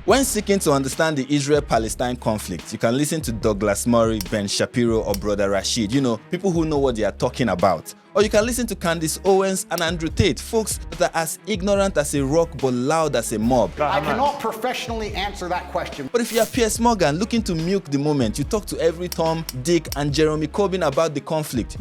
When seeking to understand the Israel-Palestine conflict, you can listen to Douglas Murray, Ben Shapiro, or Brother Rashid, people who know what they are talking about. Or you can listen to Candace Owens and Andrew Tate, folks that are as ignorant as a rock but loud as a mob. I cannot professionally answer that question. But if you are Piers Morgan looking to milk the moment, you talk to every Tom, Dick, and Jeremy Corbyn about the conflict,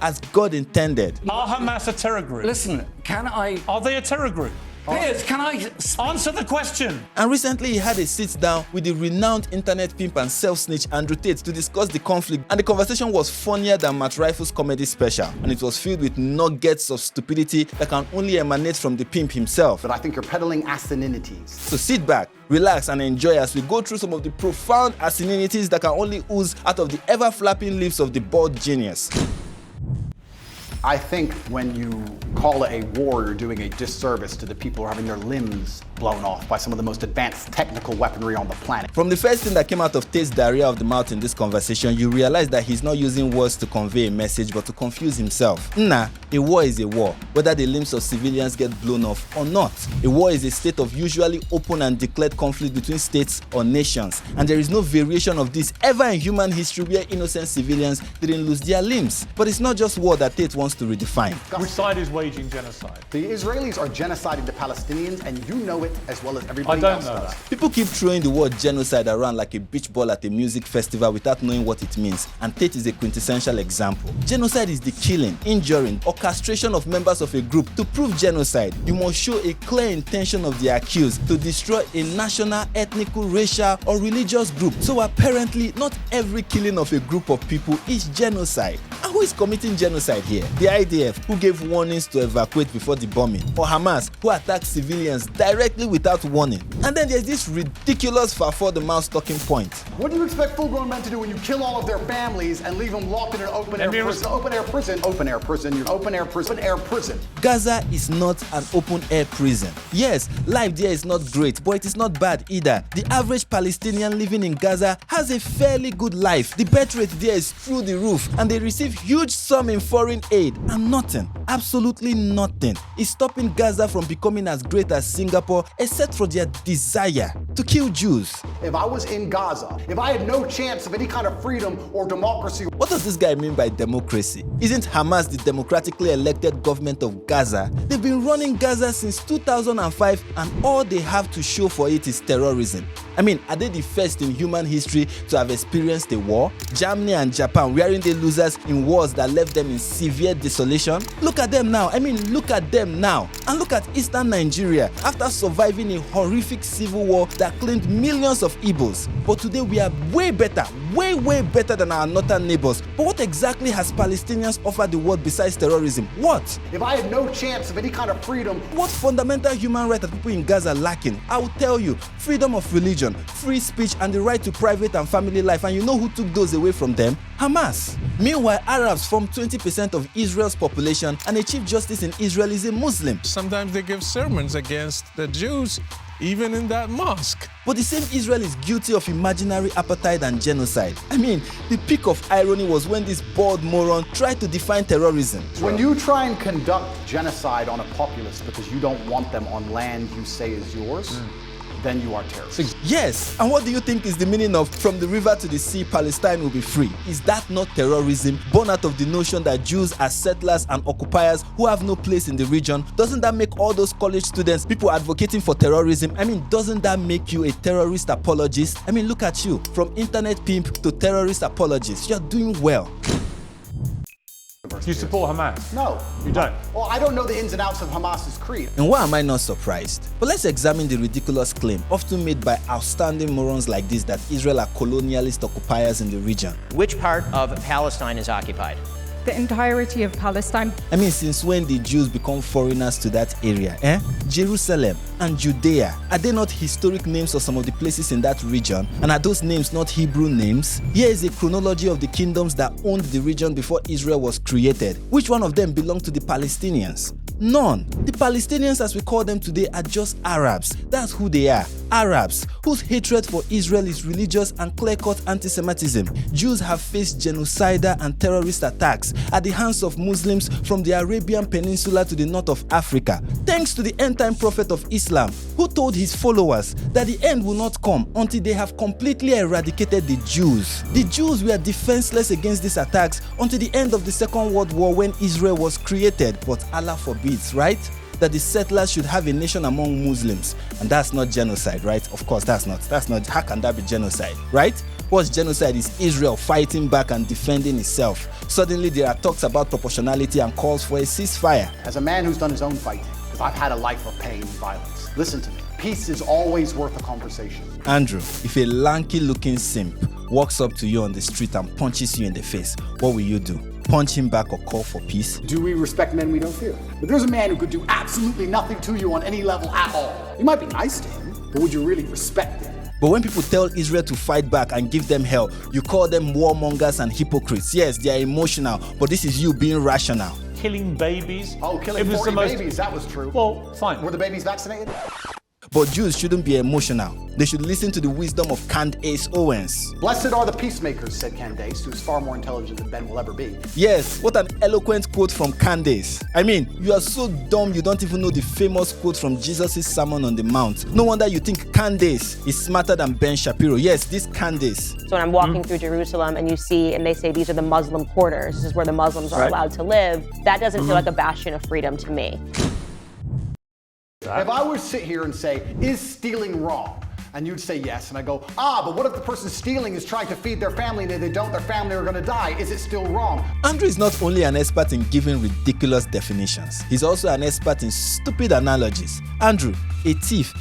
as God intended. Are Hamas a terror group? Listen, Are they a terror group? Piers, can I answer the question? And recently he had a sit-down with the renowned internet pimp and self-snitch Andrew Tate to discuss the conflict, and the conversation was funnier than Matt Rifel's comedy special, and it was filled with nuggets of stupidity that can only emanate from the pimp himself. But I think you're peddling asininities. So sit back, relax, and enjoy as we go through some of the profound asininities that can only ooze out of the ever-flapping lips of the bald genius. I think when you call it a war, you're doing a disservice to the people who are having their limbs blown off by some of the most advanced technical weaponry on the planet. From the first thing that came out of Tate's diarrhea of the mouth in this conversation, you realize that he's not using words to convey a message but to confuse himself. Nah, a war is a war, whether the limbs of civilians get blown off or not. A war is a state of usually open and declared conflict between states or nations, and there is no variation of this ever in human history where innocent civilians didn't lose their limbs. But it's not just war that Tate wants to redefine. Which side is waging genocide? The Israelis are genociding the Palestinians, and you know it as well as everybody else does. People keep throwing the word genocide around like a beach ball at a music festival without knowing what it means, and Tate is a quintessential example. Genocide is the killing, injuring, or castration of members of a group. To prove genocide, you must show a clear intention of the accused to destroy a national, ethnic, racial, or religious group. So apparently, not every killing of a group of people is genocide. And who is committing genocide here? The IDF, who gave warnings to evacuate before the bombing, or Hamas, who attacked civilians directly without warning. And then there's this ridiculous far-for-the-mouse talking point. What do you expect full-grown men to do when you kill all of their families and leave them locked in an open-air prison? Open-air prison. Gaza is not an open-air prison. Yes, life there is not great, but it is not bad either. The average Palestinian living in Gaza has a fairly good life. The birth rate there is through the roof, and they receive huge sum in foreign aid. And nothing, absolutely nothing, is stopping Gaza from becoming as great as Singapore, except for their desire to kill Jews. If I was in Gaza, if I had no chance of any kind of freedom or democracy. What does this guy mean by democracy? Isn't Hamas the democratically elected government of Gaza? They've been running Gaza since 2005, and all they have to show for it is terrorism. I mean, are they the first in human history to have experienced a war? Germany and Japan, weren't they losers in wars that left them in severe desolation? Look at them now. Look at them now. And look at Eastern Nigeria, after surviving a horrific civil war that claimed millions of Igbos. But today we are way better, way better than our northern neighbors. But what exactly has Palestinians offered the world besides terrorism? What? If I had no chance of any kind of freedom. What fundamental human right are people in Gaza lacking? I will tell you, freedom of religion, free speech, and the right to private and family life. And you know who took those away from them? Hamas. Meanwhile, Arabs form 20% of Israel's population, and a chief justice in Israel is a Muslim. Sometimes they give sermons against the Jews, even in that mosque. But the same Israel is guilty of imaginary apartheid and genocide. The peak of irony was when this bald moron tried to define terrorism. When you try and conduct genocide on a populace because you don't want them on land you say is yours, then you are terrorist. Yes, and what do you think is the meaning of from the river to the sea, Palestine will be free? Is that not terrorism, born out of the notion that Jews are settlers and occupiers who have no place in the region? Doesn't that make all those college students people advocating for terrorism? Doesn't that make you a terrorist apologist? Look at you, from internet pimp to terrorist apologist. You're doing well. Do you support Hamas? No. You don't? Well, I don't know the ins and outs of Hamas's creed. And why am I not surprised? But let's examine the ridiculous claim, often made by outstanding morons like this, that Israel are colonialist occupiers in the region. Which part of Palestine is occupied? The entirety of Palestine. Since when did Jews become foreigners to that area? Jerusalem and Judea, are they not historic names of some of the places in that region? And are those names not Hebrew names? Here is a chronology of the kingdoms that owned the region before Israel was created. Which one of them belonged to the Palestinians? None. The Palestinians, as we call them today, are just Arabs. That's who they are. Arabs, whose hatred for Israel is religious and clear-cut anti-Semitism. Jews have faced genocidal and terrorist attacks at the hands of Muslims from the Arabian Peninsula to the north of Africa, thanks to the end-time prophet of Islam, who told his followers that the end will not come until they have completely eradicated the Jews. The Jews were defenseless against these attacks until the end of the Second World War, when Israel was created, but Allah forbids, right? That the settlers should have a nation among Muslims. And that's not genocide, right? Of course, that's not. How can that be genocide, right? What's genocide is Israel fighting back and defending itself. Suddenly there are talks about proportionality and calls for a ceasefire. As a man who's done his own fighting, because I've had a life of pain and violence, listen to me. Peace is always worth a conversation. Andrew, if a lanky-looking simp walks up to you on the street and punches you in the face, what will you do? Punch him back or call for peace? Do we respect men we don't fear? But there's a man who could do absolutely nothing to you on any level at all. You might be nice to him, but would you really respect him? But when people tell Israel to fight back and give them hell, you call them warmongers and hypocrites. Yes, they are emotional, but this is you being rational. Killing babies. Oh, killing 40 babies, that was true. Well, fine. Were the babies vaccinated? But Jews shouldn't be emotional. They should listen to the wisdom of Candace Owens. Blessed are the peacemakers, said Candace, who is far more intelligent than Ben will ever be. Yes, what an eloquent quote from Candace. I mean, you are so dumb you don't even know the famous quote from Jesus' Sermon on the Mount. No wonder you think Candace is smarter than Ben Shapiro. Yes, this Candace. So when I'm walking through Jerusalem and you see, and they say these are the Muslim quarters, this is where the Muslims are allowed to live, that doesn't feel like a bastion of freedom to me. If I were to sit here and say, is stealing wrong? And you'd say yes, and I go, but what if the person stealing is trying to feed their family, and if they don't, their family are gonna die? Is it still wrong? Andrew is not only an expert in giving ridiculous definitions, he's also an expert in stupid analogies. Andrew, a thief,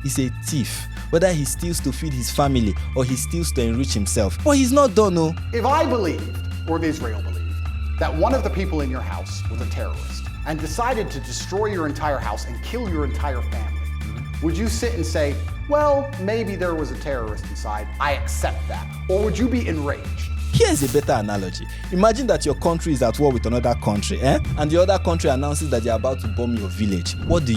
is a thief, whether he steals to feed his family or he steals to enrich himself. But he's not done, no. If I believed, or if Israel believed, that one of the people in your house was a terrorist, and decided to destroy your entire house and kill your entire family, would you sit and say, well, maybe there was a terrorist inside, I accept that? Or would you be enraged? Here's a better analogy. Imagine that your country is at war with another country, and the other country announces that they're about to bomb your village. What do?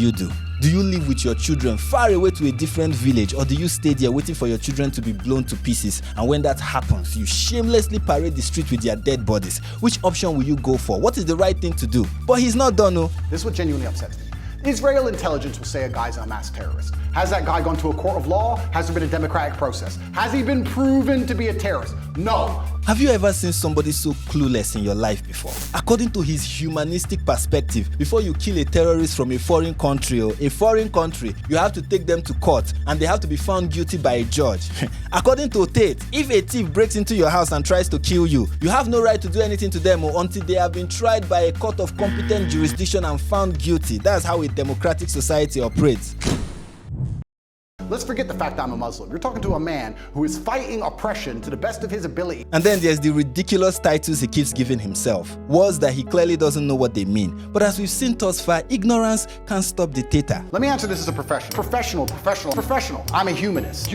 Do you live with your children far away to a different village, or do you stay there waiting for your children to be blown to pieces? And when that happens, you shamelessly parade the street with their dead bodies. Which option will you go for? What is the right thing to do? But he's not done, no. This is what genuinely upsets me. Israel intelligence will say a guy's a mass terrorist. Has that guy gone to a court of law? Has there been a democratic process? Has he been proven to be a terrorist? No. Have you ever seen somebody so clueless in your life before? According to his humanistic perspective, before you kill a terrorist from a foreign country, you have to take them to court and they have to be found guilty by a judge. According to Tate, if a thief breaks into your house and tries to kill you, you have no right to do anything to them until they have been tried by a court of competent jurisdiction and found guilty. That's how a democratic society operates. Let's forget the fact that I'm a Muslim. You're talking to a man who is fighting oppression to the best of his ability. And then there's the ridiculous titles he keeps giving himself. Words that he clearly doesn't know what they mean. But as we've seen thus far, ignorance can't stop the dictator. Let me answer this as a professional. Professional. I'm a humanist.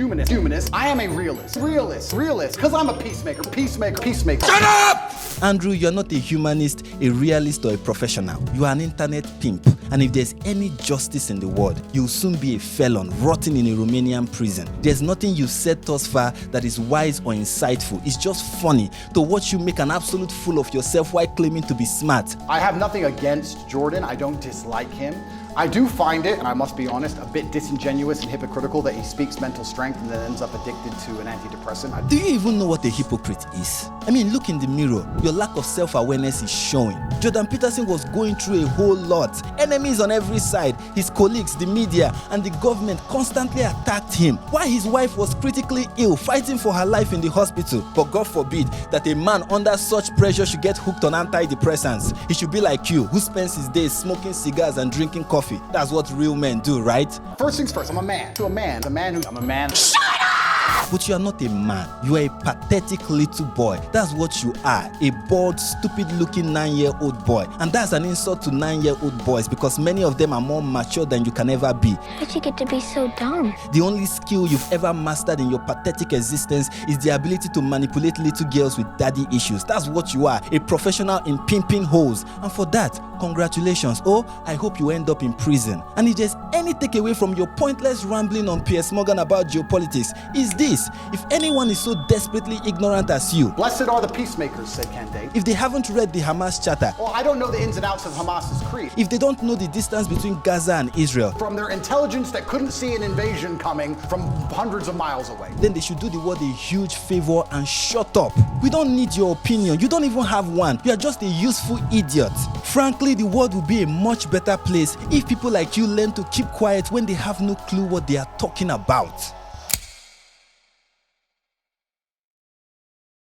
I am a realist. Because I'm a peacemaker. Shut up! Andrew, you're not a humanist, a realist, or a professional. You are an internet pimp. And if there's any justice in the world, you'll soon be a felon rotting in a Romanian prison. There's nothing you've said thus far that is wise or insightful. It's just funny to watch you make an absolute fool of yourself while claiming to be smart. I have nothing against Jordan. I don't dislike him. I do find it, and I must be honest, a bit disingenuous and hypocritical that he speaks mental strength and then ends up addicted to an antidepressant. Do you even know what a hypocrite is? I mean, look in the mirror. Your lack of self-awareness is showing. Jordan Peterson was going through a whole lot. Enemies on every side. His colleagues, the media, and the government constantly attacked him, while his wife was critically ill, fighting for her life in the hospital. But God forbid that a man under such pressure should get hooked on antidepressants. He should be like you, who spends his days smoking cigars and drinking coffee. That's what real men do, right? First things first, I'm a man. I'm a man. Shut up! But you are not a man. You are a pathetic little boy. That's what you are. A bald, stupid-looking 9-year-old boy. And that's an insult to 9-year-old boys because many of them are more mature than you can ever be. How'd you get to be so dumb? The only skill you've ever mastered in your pathetic existence is the ability to manipulate little girls with daddy issues. That's what you are. A professional in pimping hoes. And for that, congratulations, or I hope you end up in prison. And if there's any takeaway from your pointless rambling on Piers Morgan about geopolitics, is this: if anyone is so desperately ignorant as you, Blessed are the peacemakers, said candidate. if they haven't read the Hamas charter, Well, I don't know the ins and outs of Hamas's creed. if they don't know the distance between Gaza and Israel, From their intelligence that couldn't see an invasion coming from hundreds of miles away. then they should do the world a huge favor and shut up. We don't need your opinion. You don't even have one. You are just a useful idiot. Frankly, the world would be a much better place if people like you learn to keep quiet when they have no clue what they are talking about.